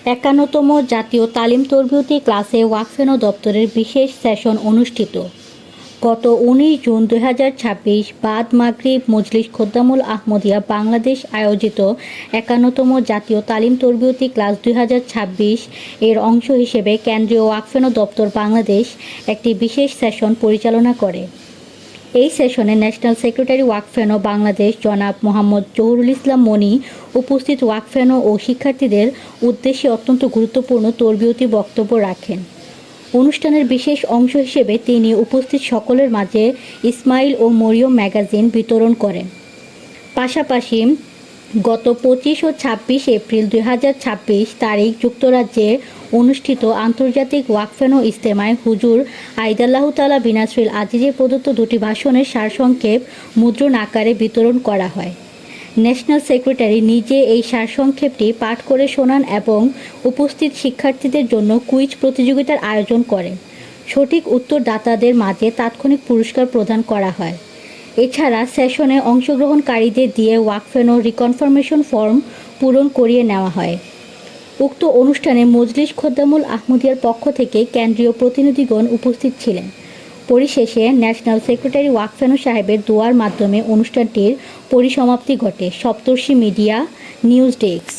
51তম জাতীয় তালিম তরবিয়তি ক্লাসে ওয়াকফেনো দপ্তরের বিশেষ সেশন অনুষ্ঠিত। গত 19 জুন 2026 বাদ মাগরিব মজলিস খোদ্দামুল আহমদিয়া বাংলাদেশ আয়োজিত 51তম জাতীয় তালিম তরবিয়তি ক্লাস 2026 এর অংশ হিসেবে কেন্দ্রীয় ওয়াকফেনো দপ্তর বাংলাদেশ একটি বিশেষ সেশন পরিচালনা করে। এই সেশনে ন্যাশনাল সেক্রেটারি ওয়াকফেনো বাংলাদেশ জনাব মোহাম্মদ জহুরুল ইসলাম মনি উপস্থিত ওয়াকফেনো ও শিক্ষার্থীদের উদ্দেশ্যে অত্যন্ত গুরুত্বপূর্ণ তরবিয়তি বক্তব্য রাখেন। অনুষ্ঠানের বিশেষ অংশ হিসেবে তিনি উপস্থিত সকলের মাঝে ইসমাইল ও মরিয়ম ম্যাগাজিন বিতরণ করেন। পাশাপাশি গত 25 ও 26 এপ্রিল 2026 তারিখ যুক্তরাজ্যে অনুষ্ঠিত আন্তর্জাতিক ওয়াকফেনো ইজতেমায় হুজুর আইদাল্লাহু তাআলা বিনাসরিল আজিজে প্রদত্ত দুটি ভাষণের সারসংক্ষেপ মুদ্রণ আকারে বিতরণ করা হয়। ন্যাশনাল সেক্রেটারি নিজে এই সারসংক্ষেপটি পাঠ করে শোনান এবং উপস্থিত শিক্ষার্থীদের জন্য কুইজ প্রতিযোগিতার আয়োজন করেন। সঠিক উত্তরদাতাদের মাঝে তাৎক্ষণিক পুরস্কার প্রদান করা হয়। এছাড়া সেশনে অংশগ্রহণকারীদের দিয়ে ওয়াকফেনো রিকনফার্মেশন ফর্ম পূরণ করিয়ে নেওয়া হয়। উক্ত অনুষ্ঠানে মজলিস খোদ্দামুল আহমদিয়ার পক্ষ থেকে কেন্দ্রীয় প্রতিনিধিগণ উপস্থিত ছিলেন। পরিশেষে ন্যাশনাল সেক্রেটারি ওয়াকফেনো সাহেবের দোয়ার মাধ্যমে অনুষ্ঠানটির পরিসমাপ্তি ঘটে। সপ্তর্ষি মিডিয়া নিউজ ডেস্ক।